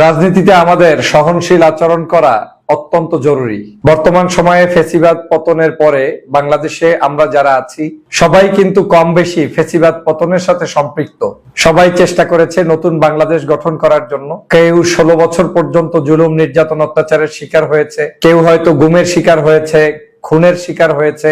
রাজনীতিতে আমাদের সহনশীল আচরণ করা অত্যন্ত জরুরি। বর্তমান সময়ে ফ্যাসিবাদ পতনের পরে বাংলাদেশে আমরা যারা আছি সবাই কিন্তু কম বেশি ফ্যাসিবাদ পতনের সাথে সম্পৃক্ত। সবাই চেষ্টা করেছে নতুন বাংলাদেশ গঠন করার জন্য। কেউ 16 বছর পর্যন্ত জুলুম, নির্যাতন, অত্যাচারের শিকার হয়েছে, কেউ হয়তো গুমের শিকার হয়েছে, খুনের শিকার হয়েছে,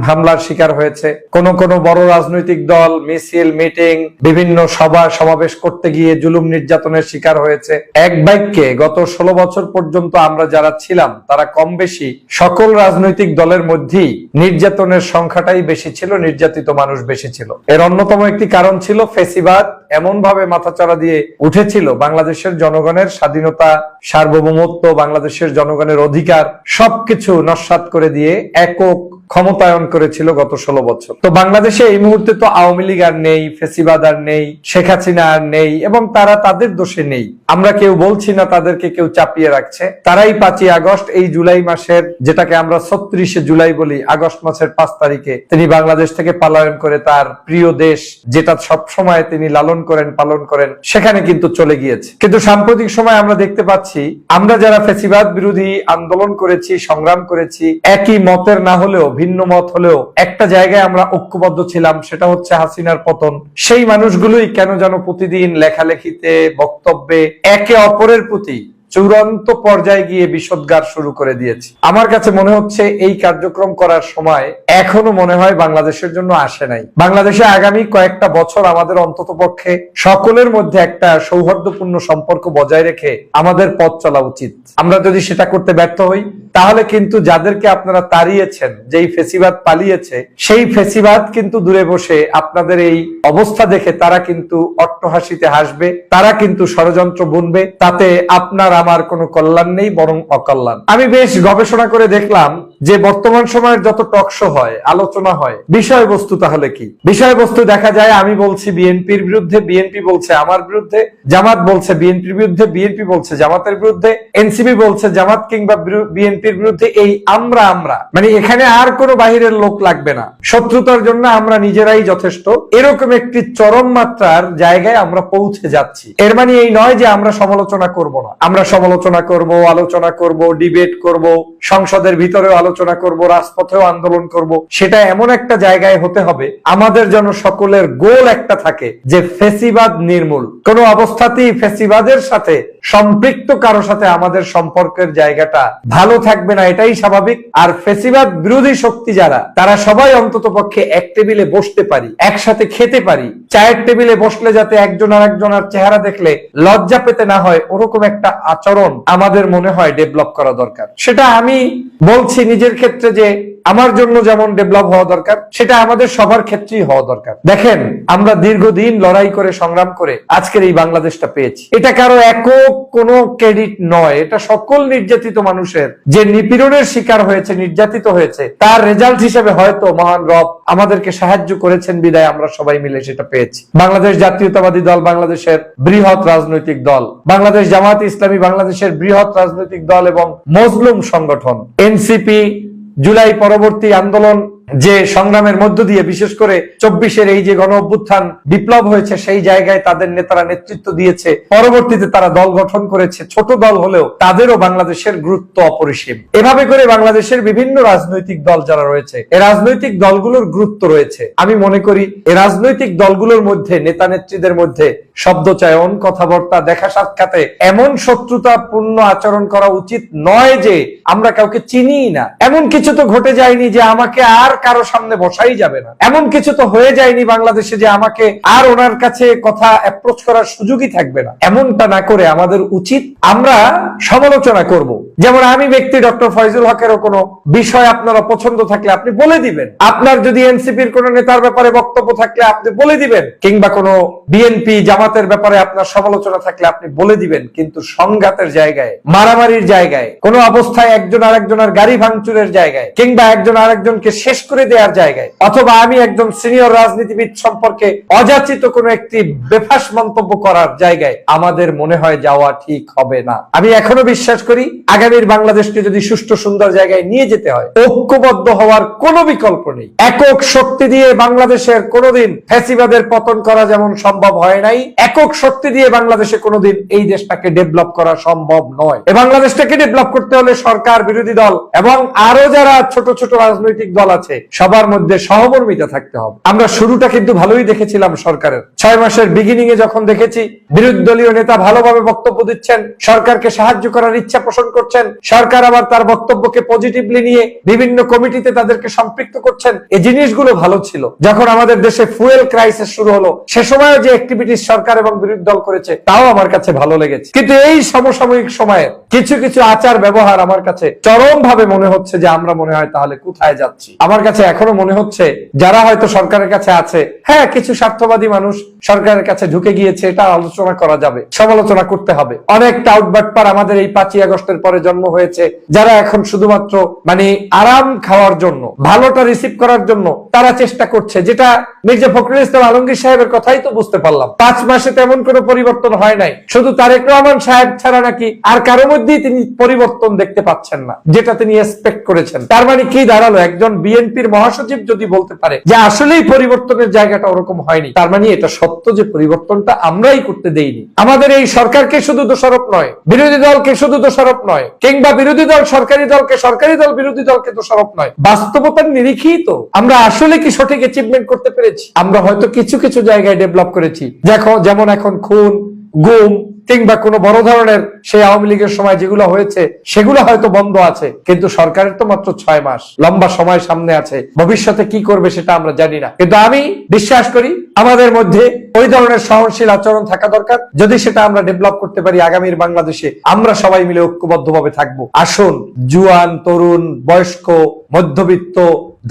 হামলার শিকার হয়েছে। কোন কোন বড় রাজনৈতিক দল মিছিল, মিটিং, বিভিন্ন সভা সমাবেশ করতে গিয়ে জুলুম, নির্যাতনের শিকার হয়েছে। এক বাক্যে গত 16 বছর পর্যন্ত আমরা যারা ছিলাম তারা কম বেশি সকল রাজনৈতিক দলের মধ্যেই নির্যাতনের সংখ্যাটাই বেশি ছিল, নির্যাতিত মানুষ বেশি ছিল। এর অন্যতম একটি কারণ ছিল ফ্যাসিবাদ এমন ভাবে মাথাচাড়া দিয়ে উঠেছিল, বাংলাদেশের জনগণের স্বাধীনতা, সার্বভৌমত্ব, বাংলাদেশের জনগণের অধিকার সবকিছু নস্যাৎ করে দিয়ে একক ক্ষমতায়ন করেছিল গত 16 বছর। তো বাংলাদেশে এই মুহূর্তে তো আওয়ামী লীগ আর নেই, ফ্যাসিবাদ আর নেই, শেখ হাসিনা আর নেই, এবং তারা তাদের দোষে নেই। আমরা কেউ বলছি না তাদেরকে কেউ চাপিয়ে রাখছে। তারাই 5ই আগস্ট, এই জুলাই মাসের, যেটাকে আমরা 36শে জুলাই বলি, আগস্ট মাসের 5 তারিখে তিনি বাংলাদেশ থেকে পলায়ন করে তার প্রিয় দেশ, যেটা সব সময় তিনি লালন করেন, পালন করেন, সেখানে কিন্তু চলে গিয়েছে। কিন্তু সাম্প্রতিক সময় আমরা দেখতে পাচ্ছি, আমরা যারা ফ্যাসিবাদ বিরোধী আন্দোলন করেছি, সংগ্রাম করেছি, একই মতের না হলেও, ভিন্ন মত হলেও একটা জায়গায় আমরা ঐক্যবদ্ধ ছিলাম, সেটা হচ্ছে হাসিনার পতন। সেই মানুষগুলোই কেন যেন প্রতিদিন লেখালেখিতে, বক্তব্যে একে অপরের প্রতি চূড়ান্ত পর্যায়ে গিয়ে বিষোদ্গার শুরু করে দিয়েছে। আমার কাছে মনে হচ্ছে এই কার্যক্রম করার সময় এখনো মনে হয় বাংলাদেশের জন্য আসে নাই। বাংলাদেশে আগামী কয়েকটা বছর আমাদের অন্তত পক্ষে সকলের মধ্যে একটা সৌহার্দ্যপূর্ণ সম্পর্ক বজায় রেখে আমাদের পথ চলা উচিত। আমরা যদি সেটা করতে ব্যর্থ হই, তাহলে কিন্তু যাদেরকে আপনারা তাড়িয়েছেন, যেই ফ্যাসিবাদ পালিয়েছে, সেই ফ্যাসিবাদ কিন্তু দূরে বসে আপনাদের এই অবস্থা দেখে তারা কিন্তু অট্টহাসিতে হাসবে, তারা কিন্তু ষড়যন্ত্র বুনবে। তাতে আপনার আমার কোনো কল্যাণ নেই, বরং অকল্যাণ। আমি বেশ গবেষণা করে দেখলাম যে বর্তমান সময়ের যত টকশো হয়, আলোচনা হয়, বিষয়বস্তু তাহলে কি? বিষয়বস্তু দেখা যায় আমি বলছি বিএনপির বিরুদ্ধে, বিএনপি বলছে আমার বিরুদ্ধে, জামাত বলছে বিএনপির বিরুদ্ধে, বিএনপি বলছে জামাতের বিরুদ্ধে, এনসিপি বলছে জামাত কিংবা বিএনপির বিরুদ্ধে। এই আমরা মানে এখানে আর কোনো বাহিরের লোক লাগবে না, শত্রুতার জন্য আমরা নিজেরাই যথেষ্ট। এরকম একটি চরম মাত্রার জায়গায় আমরা পৌঁছে যাচ্ছি। এর মানে এই নয় যে আমরা সমালোচনা করব না। আমরা সমালোচনা করব, আলোচনা করব, ডিবেট করব, সংসদের ভিতরেও আলোচনা করব, রাজপথেও আন্দোলন করব। সেটা এমন একটা জায়গায় হতে হবে আমাদের যেন সকলের গোল একটা থাকে যে ফ্যাসিবাদ নির্মূল। কোন অবস্থাতেই ফ্যাসিবাদের সাথে সম্পৃক্ত কারো সাথে আমাদের সম্পর্কের জায়গাটা ভালো থাকবে না, এটাই স্বাভাবিক। আর ফ্যাসিবাদ বিরোধী শক্তি যারা, তারা সবাই অন্তত পক্ষে এক টেবিলে বসতে পারি, একসাথে খেতে পারি। চায়ের টেবিলে বসলে যাতে একজন আর একজনের চেহারা দেখলে লজ্জা পেতে না হয়, ওরকম একটা আচরণ আমাদের মনে হয় ডেভেলপ করা দরকার। সেটা আমি বলছি নিজের ক্ষেত্রে যে আমার জন্য যেমন ডেভেলপ হওয়া দরকার, সেটা আমাদের সবার ক্ষেত্রেই হওয়া দরকার। দেখেন, আমরা দীর্ঘদিন লড়াই করে, সংগ্রাম করে আজকের এই বাংলাদেশটা পেয়েছি। এটা কারো একক কোনো ক্রেডিট নয়, এটা সকল নির্যাতিত মানুষের, যে নিপীড়নের শিকার হয়েছে, নির্যাতিত হয়েছে, তার রেজাল্ট হিসেবে হয়তো মহান রব আমাদেরকে সাহায্য করেছেন বিদায় আমরা সবাই মিলে সেটা পেয়েছি। বাংলাদেশ জাতীয়তাবাদী দল বাংলাদেশের বৃহৎ রাজনৈতিক দল, বাংলাদেশ জামাত ইসলামী বাংলাদেশের বৃহৎ রাজনৈতিক দল এবং মজলুম সংগঠন, এনসিপি জুলাই পরবর্তী আন্দোলন যে সংগ্রামের মধ্য দিয়ে, বিশেষ করে 24-এর এই যে গণ অভ্যুত্থান বিপ্লব হয়েছে, সেই জায়গায় তাদের নেতারা নেতৃত্ব দিয়েছে। পরবর্তীতে তারা দল গঠন করেছে, ছোট দল হলেও তাদেরও বাংলাদেশের গুরুত্ব অপরিসীম। এভাবে করে বাংলাদেশের বিভিন্ন রাজনৈতিক দল যারা রয়েছে, এই রাজনৈতিক দলগুলোর গুরুত্ব রয়েছে। আমি মনে করি এই রাজনৈতিক দলগুলোর মধ্যে, নেতা নেত্রীদের মধ্যে শব্দচয়ন, কথাবার্তা, দেখা সাক্ষাতে এমন শত্রুতাপূর্ণ আচরণ করা উচিত নয় যে আমরা কাউকে চিনি না। এমন কিছু তো ঘটে যায়নি যে আমাকে আর কারো সামনে বসাই যাবে না। এমন কিছু তো হয়ে যায়নি বাংলাদেশে যে আমাকে আর ওনার কাছে কথা অ্যাপ্রোচ করার সুযোগই থাকবে না। এমনটা না করে আমাদের উচিত আমরা সমালোচনা করব। যেমন আমি ব্যক্তি ডক্টর ফয়জুল হকেরও কোনো বিষয় আপনার অপছন্দ থাকলে আপনি বলে দিবেন। আপনার যদি এনসিপির কোন নেতার ব্যাপারে বক্তব্য থাকলে আপনি বলে দিবেন, কিংবা কোনো বিএনপি জামাতের ব্যাপারে আপনার সমালোচনা থাকলে আপনি বলে দিবেন। কিন্তু সংঘাতের জায়গায়, মারামারির জায়গায়, কোনো অবস্থায় একজন আরেকজনের গাড়ি ভাঙচুরের জায়গায়, কিংবা একজন আরেকজনকে শেষ করে দেওয়ার জায়গায় অথবা আমি একজন সিনিয়র রাজনীতিবিদ সম্পর্কে অযাচিত কোনো একটি বেফাস মন্তব্য করার জায়গায় আমাদের মনে হয় যাওয়া ঠিক হবে না। আমি এখনো বিশ্বাস করি আগামীর বাংলাদেশকে যদি সুষ্ঠু সুন্দর জায়গায় নিয়ে যেতে হয়, ঐক্যবদ্ধ হওয়ার কোনো বিকল্প নেই। একক শক্তি দিয়ে বাংলাদেশের কোনোদিন ফ্যাসিবাদের পতন করা যেমন সম্ভব হয় নাই, একক শক্তি দিয়ে বাংলাদেশে কোনোদিন এই দেশটাকে ডেভেলপ করা সম্ভব নয়। এই বাংলাদেশটাকে ডেভেলপ করতে হলে সরকার, বিরোধী দল এবং আরো যারা ছোট ছোট রাজনৈতিক দল আছে সবার মধ্যে সহমর্মিতা থাকতে হবে। আমরা শুরুটা কিন্তু ভালোই দেখেছিলাম সরকারের 6 মাসের বিগিনিং এ যখন দেখেছি বিরোধী দলীয় নেতা ভালোভাবে বক্তব্য দিচ্ছেন, সরকারকে সাহায্য করার ইচ্ছা পোষণ করছেন, সরকার আবার তার বক্তব্যকে পজিটিভলি নিয়ে বিভিন্ন কমিটিতে তাদেরকে সম্পৃক্ত করছেন, এই জিনিসগুলো ভালো ছিল। যখন আমাদের দেশে ফুয়েল ক্রাইসিস শুরু হলো সে সময় যে অ্যাক্টিভিটিস সরকার এবং বিরোধী দল করেছে তাও আমার কাছে ভালো লেগেছে। কিন্তু এই সমসাময়িক সময়ে কিছু কিছু আচার ব্যবহার আমার কাছে চরম ভাবে মনে হচ্ছে যে আমরা মনে হয় তাহলে কোথায় যাচ্ছি। আমার কাছে এখনো মনে হচ্ছে যারা হয়তো সরকারের কাছে আছে, হ্যাঁ কিছু স্বার্থবাদী মানুষ সরকারের কাছে ঢুকে গিয়েছে, এটা আলোচনা করা যাবে, সমালোচনা করতে হবে। অনেক টাউট বাটপার আমাদের এই 5ই আগস্টের পরে জন্ম হয়েছে যারা এখন শুধুমাত্র মানে আরাম খাওয়ার জন্য, ভালোটা রিসিভ করার জন্য তারা চেষ্টা করছে, যেটা মির্জা ফখরুল ইসলাম আলমগীর সাহেবের কথাই তো বুঝতে পারলাম। 5 মাসে তেমন কোনো পরিবর্তন হয় নাই, শুধু তারেক রহমান সাহেব ছাড়া নাকি আর কারো মধ্যেই তিনি পরিবর্তন দেখতে পাচ্ছেন না, যেটা তিনি এক্সপেক্ট করেছেন। তার মানে কি দাঁড়ালো, একজন বিএনপির মহাসচিব যদি বলতে পারে যে আসলেই পরিবর্তনের জায়গাটা ওরকম হয়নি, তার মানে এটা সত্য যে পরিবর্তনটা আমরাই করতে দেইনি। আমাদের এই সরকারকে শুধু দোষারোপ নয়, বিরোধী দলকে শুধু দোষারোপ নয়, কিংবা বিরোধী দল সরকারি দলকে, সরকারি দল বিরোধী দলকে দোষারোপ নয়, বাস্তবতার নিরিখেই তো আমরা আসলে কি সঠিক অ্যাচিভমেন্ট করতে পেরেছি। আমরা হয়তো কিছু কিছু জায়গায় ডেভেলপ করেছি, যেমন এখন খুন, গুম কিংবা কোনো বড় ধরনের সেই আওয়ামী লীগের সময় যেগুলো হয়েছে সেগুলো হয়তো বন্ধ আছে, কিন্তু সরকারের তো মাত্র 6 মাস, লম্বা সময় সামনে আছে, ভবিষ্যতে কি করবে সেটা আমরা জানি না। কিন্তু আমি বিশ্বাস করি আমাদের মধ্যে ওই ধরনের সহনশীল আচরণ থাকা দরকার। যদি সেটা আমরা ডেভেলপ করতে পারি আগামীর বাংলাদেশে আমরা সবাই মিলে ঐক্যবদ্ধভাবে থাকবো। আসুন জুয়ান, তরুণ, বয়স্ক, মধ্যবিত্ত,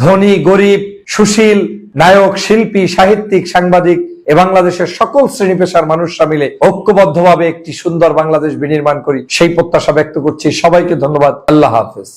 ধনী, গরিব, সুশীল, নায়ক, শিল্পী, সাহিত্যিক, সাংবাদিক এ বাংলাদেশের সকল শ্রেণী পেশার মানুষরা মিলে ঐক্যবদ্ধভাবে একটি সুন্দর বাংলাদেশ বিনির্মাণ করি, সেই প্রত্যাশা ব্যক্ত করছি। সবাইকে ধন্যবাদ। আল্লাহ হাফেজ।